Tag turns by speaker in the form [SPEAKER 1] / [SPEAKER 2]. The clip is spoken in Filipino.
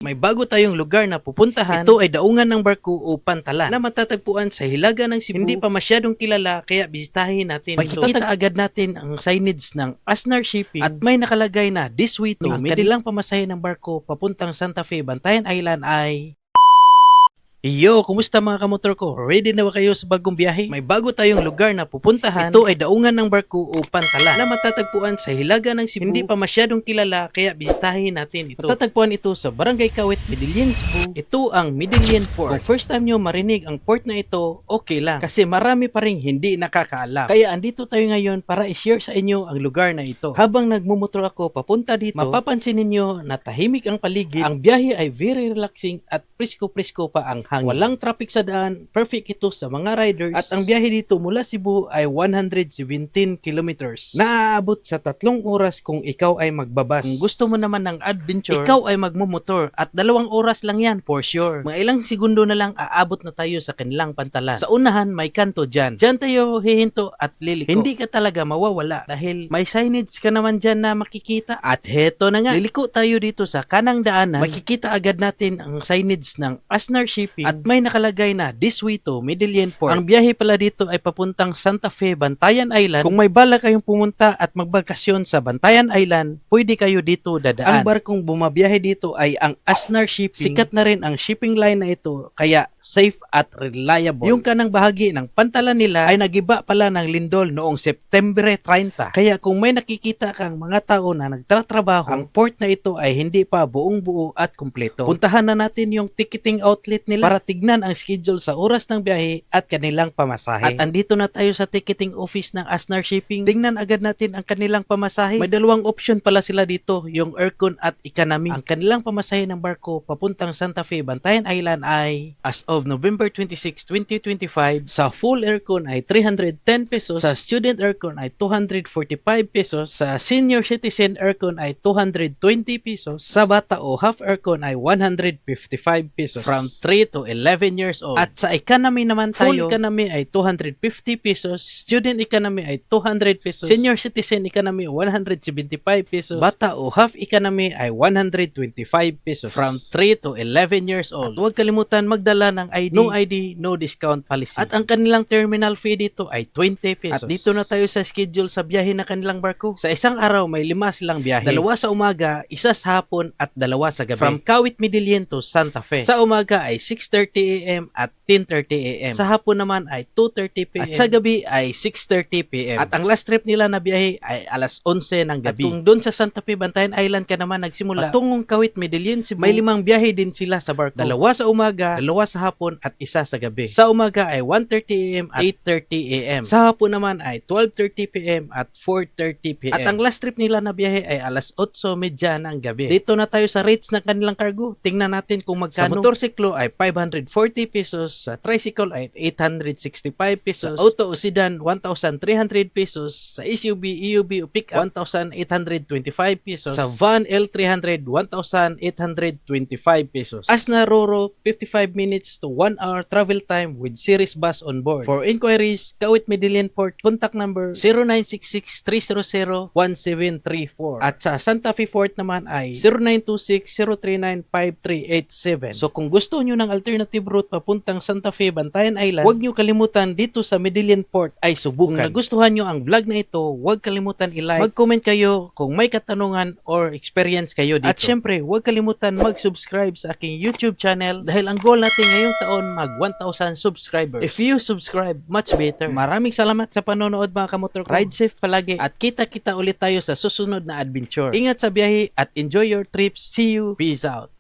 [SPEAKER 1] May bago tayong lugar na pupuntahan. Ito ay daungan ng barko o pantalan na matatagpuan sa hilaga ng Cebu. Hindi pa masyadong kilala kaya bisitahin natin ito. Makikita agad natin ang signage ng Asnar Shipping at may nakalagay na this way to. Ang kanilang pamasahe ng barko papuntang Santa Fe, Bantayan Island ay... Yo, kumusta mga kamotor ko? Ready na ba kayo sa bagong biyahe? May bago tayong lugar na pupuntahan. Ito ay daungan ng barko o pantalan na matatagpuan sa hilaga ng Cebu. Hindi pa masyadong kilala kaya bisitahin natin ito. Matatagpuan ito sa Barangay Kawit, Medellin, Cebu. Ito ang Medellin Port. Kung first time nyo marinig ang port na ito, okay lang. Kasi marami pa rin hindi nakakaalam. Kaya andito tayo ngayon para i-share sa inyo ang lugar na ito. Habang nagmumotor ako papunta dito, mapapansin ninyo na tahimik ang paligid. Ang biyahe ay very relaxing at presko-presko pa ang hangin. Walang traffic sa daan, perfect ito sa mga riders. At ang biyahe dito mula Cebu ay 117 kilometers. Naaabot sa 3 oras kung ikaw ay magbabas. Kung gusto mo naman ng adventure, ikaw ay magmumotor at 2 oras lang yan for sure. Mga ilang segundo na lang aabot na tayo sa kanilang pantalan. Sa unahan may kanto dyan. Dyan tayo hihinto at liliko. Hindi ka talaga mawawala dahil may signage ka naman dyan na makikita. At heto na nga, liliko tayo dito sa kanang daanan. Makikita agad natin ang signage ng Asnar Shipping. At may nakalagay na this way to Medellin Port. Ang biyahe pala dito ay papuntang Santa Fe, Bantayan Island. Kung may bala kayong pumunta at magbakasyon sa Bantayan Island, pwede kayo dito dadaan. Ang barkong bumabiyahe dito ay ang Asnar Shipping. Sikat na rin ang shipping line na ito, kaya safe at reliable. Yung kanang bahagi ng pantalan nila ay nagiba pala ng lindol noong September 30. Kaya kung may nakikita kang mga tao na nagtatrabaho, ang port na ito ay hindi pa buong buo at kumpleto. Puntahan na natin yung ticketing outlet nila para tignan ang schedule sa oras ng biyahe at kanilang pamasahe. At andito na tayo sa ticketing office ng Asnar Shipping. Tingnan agad natin ang kanilang pamasahe. May 2 option pala sila dito, yung Aircon at Economy. Ang kanilang pamasahe ng barko papuntang Santa Fe, Bantayan Island ay as of November 26, 2025, sa full Aircon ay 310 pesos, sa Student Aircon ay 245 pesos, sa Senior Citizen Aircon ay 220 pesos, sa Bata o Half Aircon ay 155 pesos from 3 to 11 years old. At sa economy naman tayo, full economy ay 250 pesos, student economy ay 200 pesos, senior citizen economy 175 pesos, bata o half economy ay 125 pesos from 3 to 11 years old. At huwag kalimutan magdala ng ID. No ID, no discount policy. At ang kanilang terminal fee dito ay 20 pesos. At dito na tayo sa schedule sa biyahe na kanilang barko. Sa isang araw may 5 silang biyahe. 2 sa umaga, 1 sa hapon at 2 sa gabi. From Kawit, Medellin to Santa Fe. Sa umaga ay 6:30 AM at 10:30 AM. Sa hapon naman ay 2:30 PM. At sa gabi ay 6:30 PM. At ang last trip nila na biyahe ay alas 11 ng gabi. At kung doon sa Santa Fe, Bantayan Island ka naman nagsimula, patungong Kawit, Medellin, Cebu, may 5 biyahe din sila sa barko. 2 sa umaga, 2 sa hapon at 1 sa gabi. Sa umaga ay 1:30 AM at 8:30 AM. Sa hapon naman ay 12:30 PM at 4:30 PM. At ang last trip nila na biyahe ay alas 8:30 ng gabi. Dito na tayo sa rates ng kanilang cargo. Tingnan natin kung magkano. Sa motorsiklo ay 540 pesos, sa tricycle ay 865 pesos, sa auto o sedan 1,300 pesos, sa SUV, EUV o pickup 1,825 pesos, sa van L300 1,825 pesos. Asnar Roro 55 minutes to 1 hour travel time with series bus on board. For inquiries, Kawit, Medellin Port, contact number 0966-300-1734. At sa Santa Fe Fort naman ay 0926-039-5387. So kung gusto nyo ng alternative route papuntang Santa Fe, Bantayan Island, huwag nyo kalimutan dito sa Medellin Port ay subukan. Kung nagustuhan nyo ang vlog na ito, huwag kalimutan i-like, mag-comment kayo kung may katanungan or experience kayo dito. At syempre, huwag kalimutan mag-subscribe sa aking YouTube channel dahil ang goal natin ngayong taon mag 1,000 subscribers. If you subscribe, much better. Maraming salamat sa panonood mga kamotor ko. Ride safe palagi at kita-kita ulit tayo sa susunod na adventure. Ingat sa biyahe at enjoy your trips. See you. Peace out.